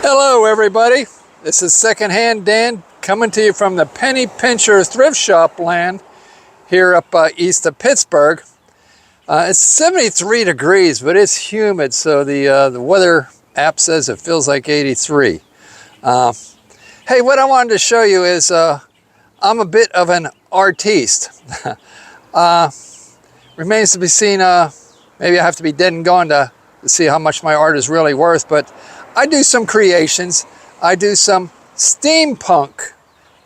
Hello everybody, this is Secondhand Dan coming to you from the Penny Pincher thrift shop land here up east of Pittsburgh. It's 73 degrees, but it's humid, so the weather app says it feels like 83. Hey, what I wanted to show you is I'm a bit of an artiste. Remains to be seen, maybe I have to be dead and gone to see how much my art is really worth, but I do some creations. I do some steampunk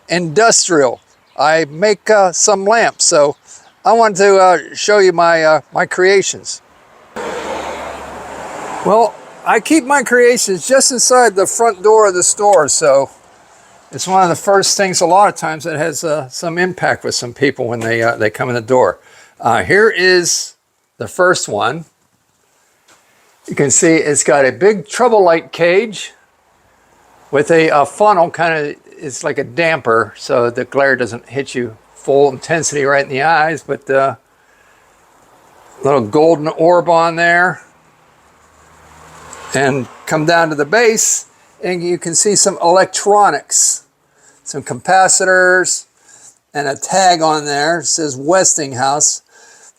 industrial. I make some lamps, so I wanted to show you my creations. Well, I keep my creations just inside the front door of the store, so it's one of the first things a lot of times that has some impact with some people when they come in the door. Here is the first one. You can see it's got a big trouble light cage with a funnel, kind of, it's like a damper so the glare doesn't hit you full intensity right in the eyes, but little golden orb on there. And come down to the base and you can see some electronics, some capacitors, and a tag on there. It says Westinghouse.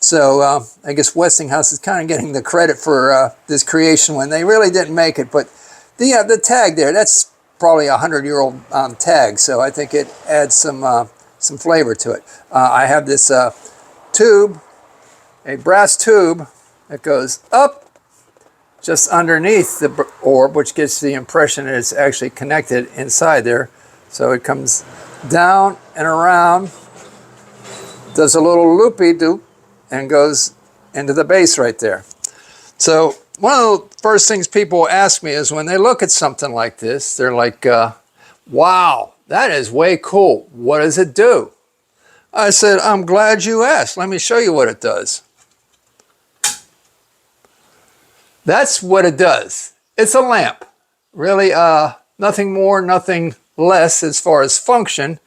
So I guess Westinghouse is kind of getting the credit for this creation when they really didn't make it. But the tag there, that's probably a 100-year-old tag. So I think it adds some flavor to it. I have this tube, a brass tube that goes up just underneath the orb, which gives the impression that it's actually connected inside there. So it comes down and around, does a little loopy-doop, and goes into the base right there. So one of the first things people ask me is when they look at something like this, they're like, wow, that is way cool. What does it do? I said, I'm glad you asked. Let me show you what it does. That's what it does. It's a lamp. Really, nothing more, nothing less as far as function.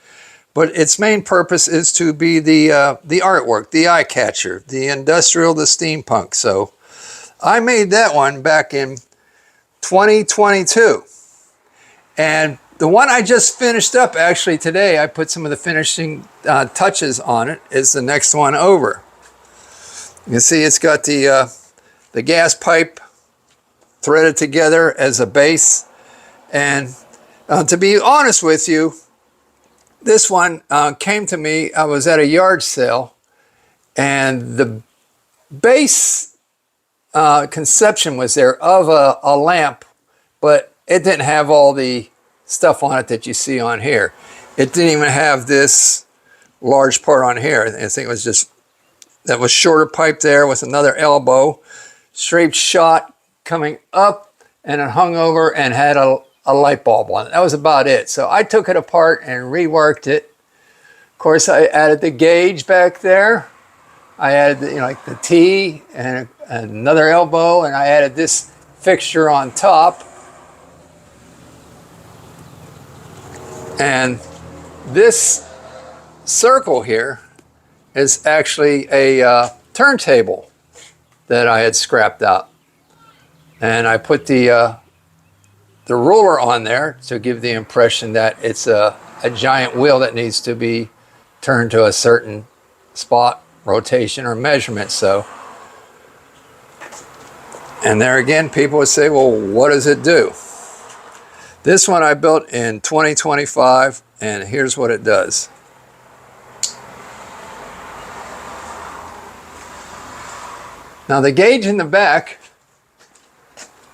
But its main purpose is to be the artwork, the eye catcher, the industrial, the steampunk. So I made that one back in 2022. And the one I just finished up actually today, I put some of the finishing touches on it, is the next one over. You can see it's got the gas pipe threaded together as a base. And to be honest with you, this one came to me, I was at a yard sale, and the base conception was there of a lamp, but it didn't have all the stuff on it that you see on here. It didn't even have this large part on here. I think it was just, that was shorter pipe there with another elbow, straight shot coming up, and it hung over and had a light bulb on it. That was about it. So I took it apart and reworked it. Of course, I added the gauge back there. I added like the T and another elbow, and I added this fixture on top. And this circle here is actually a turntable that I had scrapped out. And I put the ruler on there to give the impression that it's a giant wheel that needs to be turned to a certain spot, rotation, or measurement. So, and there again, people would say, well, what does it do? This one I built in 2025, and here's what it does. Now the gauge in the back,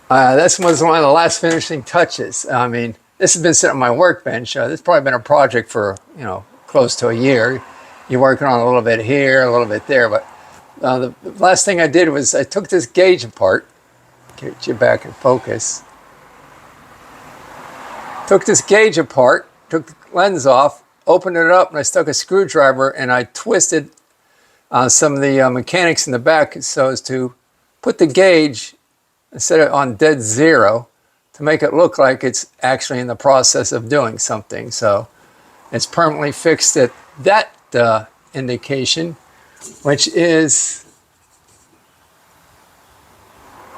this was one of the last finishing touches. I mean, this has been sitting on my workbench. This has probably been a project for, close to a year. You're working on a little bit here, a little bit there. But the last thing I did was I took this gauge apart. Get you back in focus. Took this gauge apart, took the lens off, opened it up, and I stuck a screwdriver and I twisted some of the mechanics in the back so as to put the gauge and set it on dead zero to make it look like it's actually in the process of doing something. So it's permanently fixed at that indication, which is,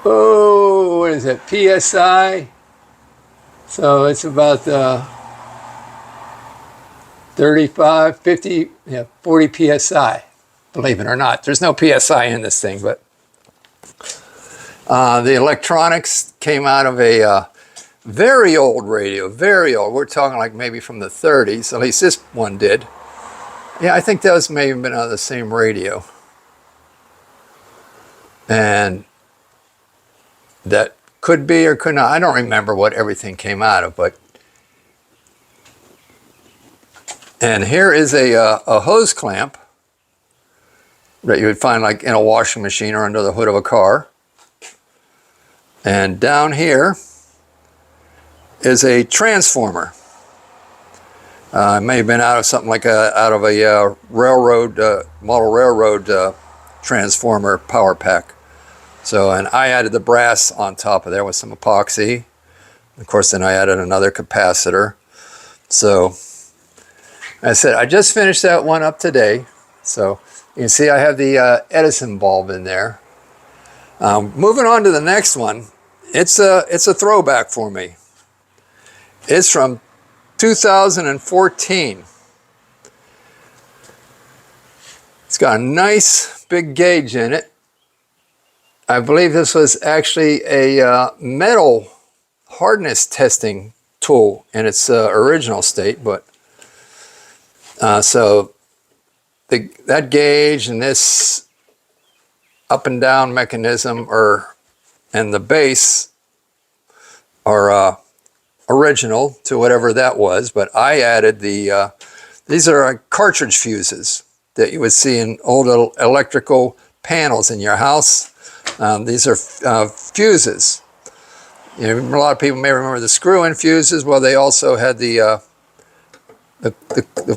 what is it, PSI So it's about 35, 50, yeah, 40 psi, believe it or not. There's no psi in this thing, but the electronics came out of a very old radio, very old. We're talking like maybe from the 30s, at least this one did. Yeah, I think those may have been on the same radio. And that could be or could not. I don't remember what everything came out of, but. And here is a hose clamp that you would find like in a washing machine or under the hood of a car. And down here is a transformer. It may have been out of something like out of a railroad, model railroad transformer power pack. So, and I added the brass on top of there with some epoxy. Of course, then I added another capacitor. So, I said, I just finished that one up today. So, you can see I have the Edison bulb in there. Moving on to the next one, it's a throwback for me. It's from 2014. It's got a nice big gauge in it. I believe this was actually a metal hardness testing tool in its original state, but so that gauge and this up and down mechanism and the base are original to whatever that was, but I added these are cartridge fuses that you would see in old electrical panels in your house. These are fuses. You know, a lot of people may remember the screw-in fuses. Well, they also had the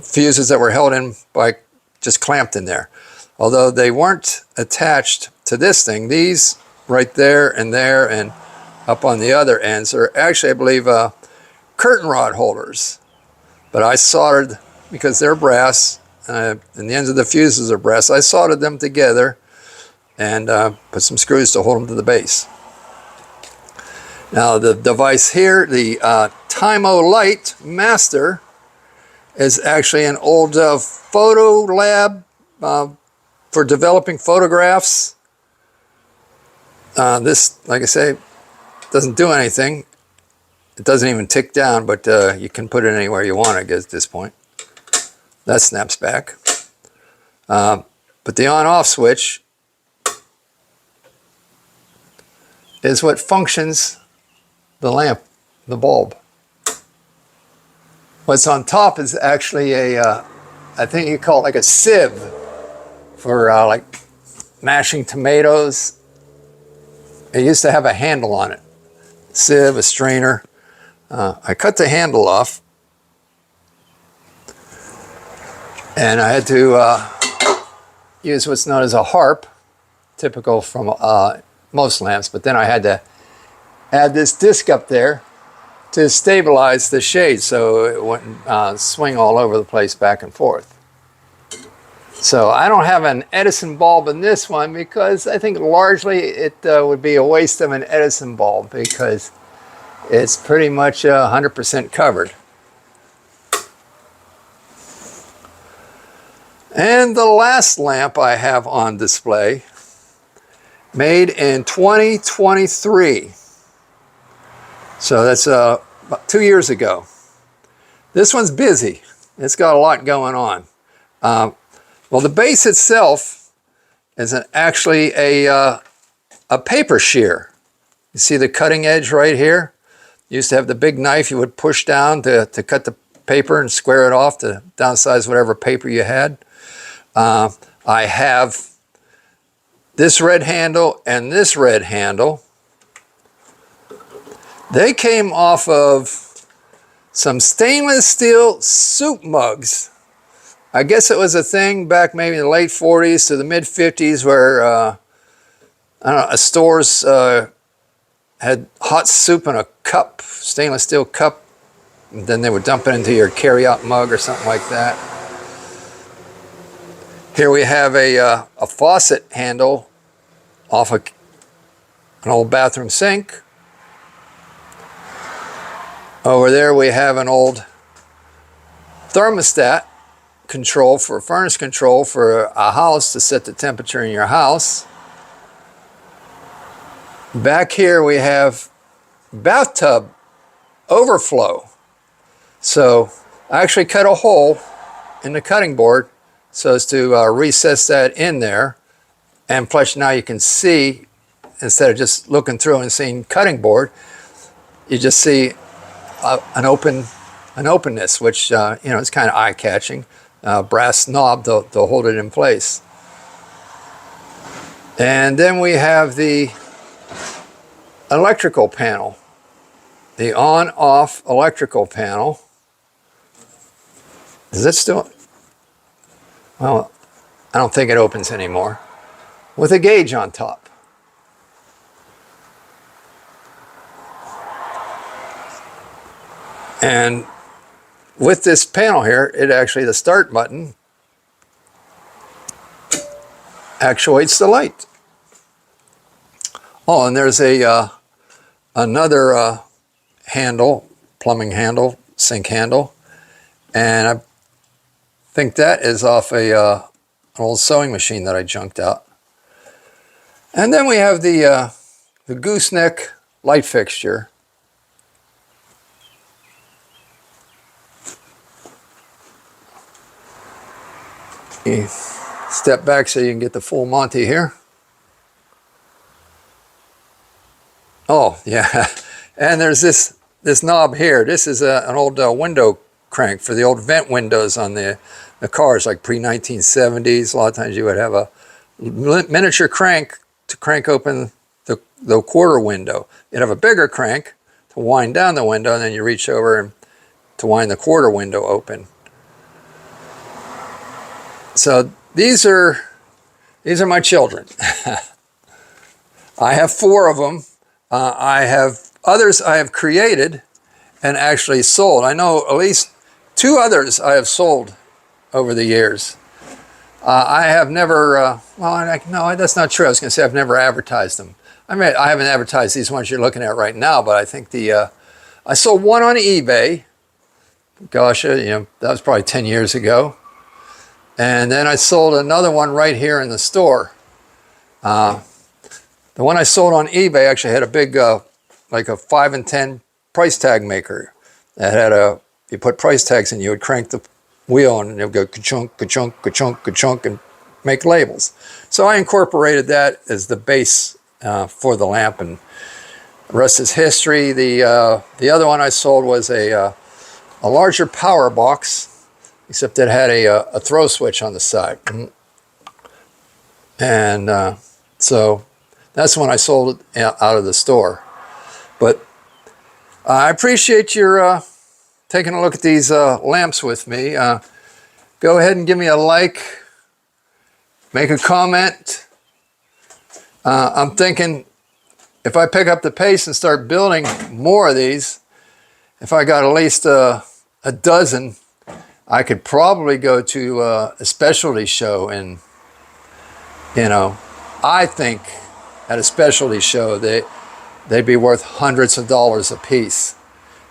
fuses that were held in by just clamped in there. Although they weren't attached to this thing, these right there and up on the other ends are actually, I believe, curtain rod holders. But I soldered, because they're brass, and the ends of the fuses are brass, I soldered them together and put some screws to hold them to the base. Now the device here, the Tymo Light Master, is actually an old photo lab for developing photographs. This, like I say, doesn't do anything. It doesn't even tick down, but you can put it anywhere you want, I guess, at this point. That snaps back. But the on-off switch is what functions the lamp, the bulb. What's on top is actually I think you call it like a sieve for like mashing tomatoes. It used to have a handle on it. Sieve, a strainer. I cut the handle off, and I had to use what's known as a harp, typical from most lamps, but then I had to add this disc up there to stabilize the shade so it wouldn't swing all over the place back and forth. So I don't have an Edison bulb in this one because I think largely it would be a waste of an Edison bulb because it's pretty much 100% covered. And the last lamp I have on display, made in 2023. So that's about 2 years ago. This one's busy. It's got a lot going on. Well, the base itself is actually a paper shear. You see the cutting edge right here? You used to have the big knife you would push down to cut the paper and square it off to downsize whatever paper you had. I have this red handle and this red handle. They came off of some stainless steel soup mugs. I guess it was a thing back maybe in the late 40s to the mid 50s where I don't know, stores had hot soup in a cup, stainless steel cup, and then they would dump it into your carry-out mug or something like that. Here we have a faucet handle off an old bathroom sink. Over there we have an old thermostat control for furnace control for a house to set the temperature in your house. Back here we have bathtub overflow. So I actually cut a hole in the cutting board so as to recess that in there. And plus now you can see, instead of just looking through and seeing cutting board, you just see an openness, which you know, is kind of eye-catching. Brass knob to hold it in place. And then we have the electrical panel, the on-off electrical panel. Is it still? Well, I don't think it opens anymore. With a gauge on top. And with this panel here, it actually, the start button actuates the light. Oh, and there's a another handle, plumbing handle, sink handle, and I think that is off an old sewing machine that I junked out. And then we have the gooseneck light fixture. You step back so you can get the full Monty here. Oh, yeah. And there's this knob here. This is an old window crank for the old vent windows on the cars, like pre-1970s. A lot of times you would have a miniature crank to crank open the quarter window. You'd have a bigger crank to wind down the window, and then you reach over and to wind the quarter window open. So these are my children. I have 4 of them. I have others I have created and actually sold. I know at least 2 others I have sold over the years. I have never, no, that's not true. I was going to say I've never advertised them. I mean, I haven't advertised these ones you're looking at right now, but I think I sold one on eBay. Gosh, you know, that was probably 10 years ago. And then I sold another one right here in the store. The one I sold on eBay actually had a big, like a 5 and 10 price tag maker. That had you put price tags in, you would crank the wheel and it would go ka-chunk, ka-chunk, ka-chunk, ka-chunk, and make labels. So I incorporated that as the base for the lamp, and the rest is history. The other one I sold was a larger power box, except it had a throw switch on the side. And so that's when I sold it out of the store. But I appreciate your taking a look at these lamps with me. Go ahead and give me a like, make a comment. I'm thinking if I pick up the pace and start building more of these, if I got at least a dozen, I could probably go to a specialty show, and, you know, I think at a specialty show they'd be worth hundreds of dollars a piece.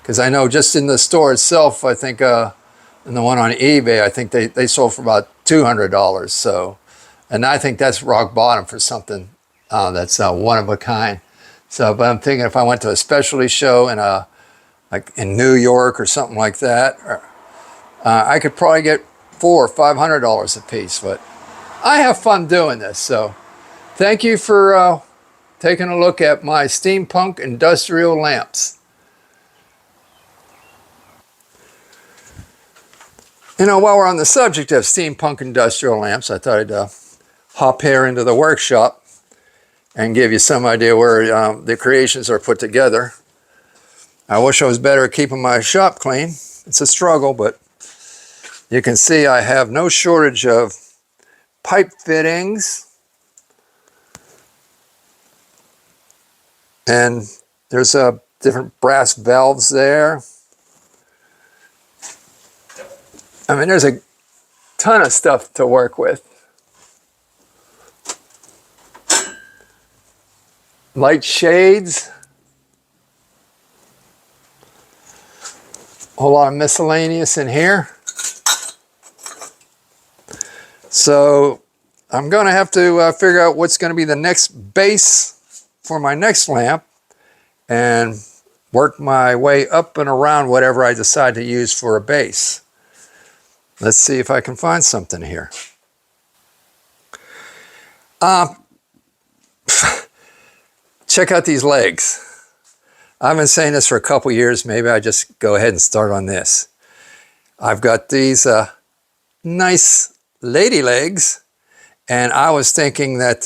Because I know just in the store itself, I think in the one on eBay, I think they sold for about $200. So, and I think that's rock bottom for something that's one of a kind. So, but I'm thinking if I went to a specialty show in like in New York or something like that, I could probably get $400 or $500 a piece. But I have fun doing this. So thank you for taking a look at my Steampunk Industrial Lamps. You know, while we're on the subject of Steampunk Industrial Lamps, I thought I'd hop here into the workshop and give you some idea where the creations are put together. I wish I was better at keeping my shop clean. It's a struggle, but you can see I have no shortage of pipe fittings. And there's different brass valves there. I mean, there's a ton of stuff to work with. Light shades. whole lot of miscellaneous in here. So I'm going to have to figure out what's going to be the next base for my next lamp and work my way up and around whatever I decide to use for a base. Let's see if I can find something here. Check out these legs. I've been saying this for a couple years. Maybe I just go ahead and start on this. I've got these nice lady legs, and I was thinking that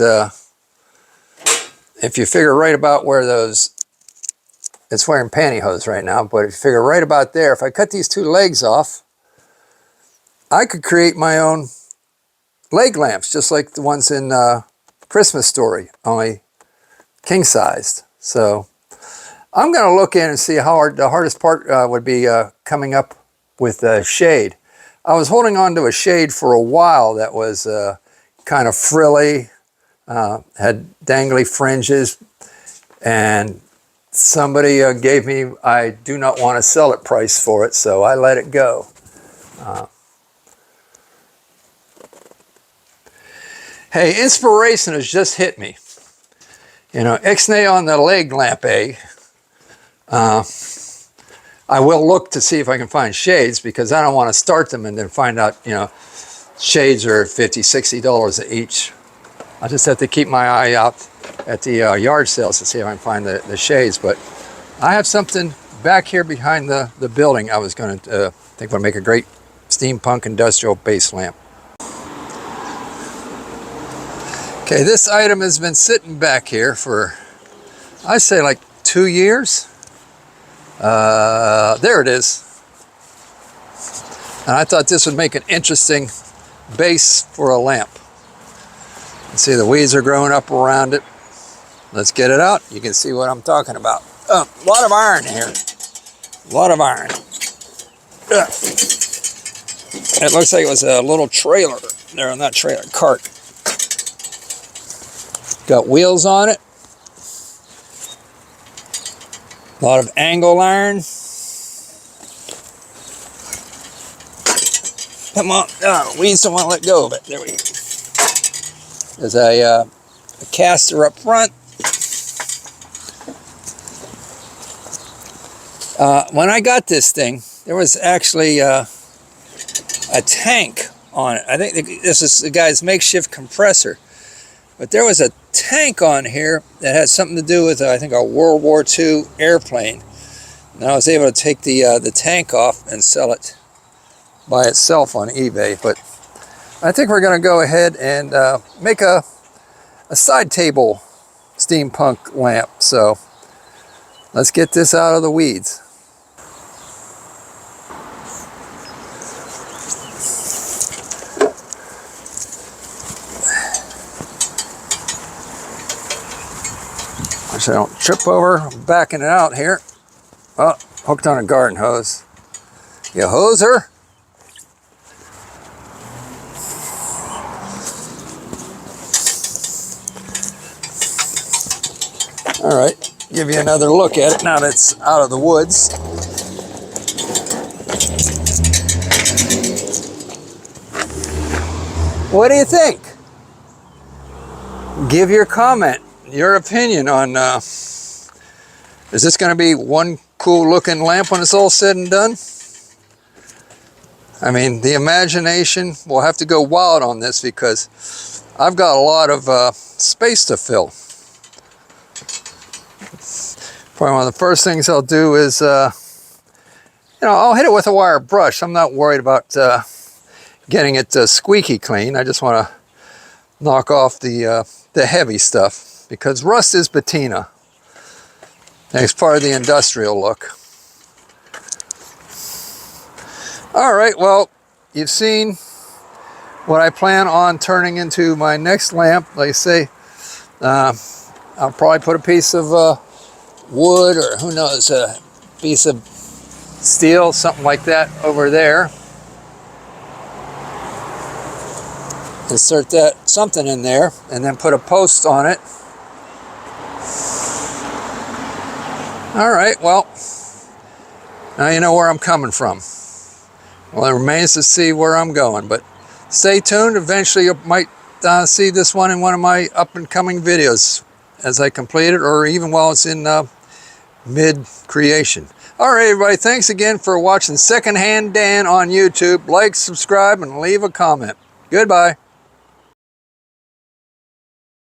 if you figure right about where those, it's wearing pantyhose right now, but if you figure right about there, if I cut these two legs off, I could create my own leg lamps, just like the ones in Christmas Story, only king-sized. So I'm going to look in and see how hard, the hardest part would be coming up with shade. I was holding on to a shade for a while that was kind of frilly, had dangly fringes, and somebody gave me, I do not want to sell it price for it, so I let it go. Hey, inspiration has just hit me. You know, ixnay on the leg lamp egg. I will look to see if I can find shades, because I don't want to start them and then find out, you know, shades are $50, $60 each. I'll just have to keep my eye out at the yard sales to see if I can find the shades. But I have something back here behind the building I was going to think would make a great steampunk industrial base lamp. Okay, this item has been sitting back here for, I'd say, like 2 years. There it is. And I thought this would make an interesting base for a lamp. You see the weeds are growing up around it. Let's get it out. You can see what I'm talking about. A lot of iron here. A lot of iron. It looks like it was a little trailer there on that trailer cart. Got wheels on it. A lot of angle iron. Come on. Oh, weeds don't want to let go of it. There we go. There's a caster up front. When I got this thing, there was actually a tank on it. I think this is the guy's makeshift compressor. But there was a tank on here that had something to do with, I think, a World War II airplane. And I was able to take the tank off and sell it by itself on eBay. But I think we're going to go ahead and make a side table steampunk lamp. So let's get this out of the weeds. So I don't trip over. I'm backing it out here. Oh, hooked on a garden hose. You hoser. All right, give you another look at it now that it's out of the woods. What do you think? Give your comment, your opinion on, is this going to be one cool looking lamp when it's all said and done? I mean, the imagination will have to go wild on this, because I've got a lot of space to fill. Probably one of the first things I'll do is, I'll hit it with a wire brush. I'm not worried about getting it squeaky clean. I just want to knock off the heavy stuff, because rust is patina. It's part of the industrial look. All right, well, you've seen what I plan on turning into my next lamp. Like I say, I'll probably put a piece of wood, or who knows, a piece of steel, something like that over there. Insert something in there, and then put a post on it. All right, well, Now you know where I'm coming from. Well, it remains to see where I'm going, but stay tuned. Eventually you might see this one in one of my up and coming videos as I complete it, or even while it's in mid creation. All right, everybody, thanks again for watching Secondhand Dan on YouTube. Like, subscribe, and leave a comment. Goodbye.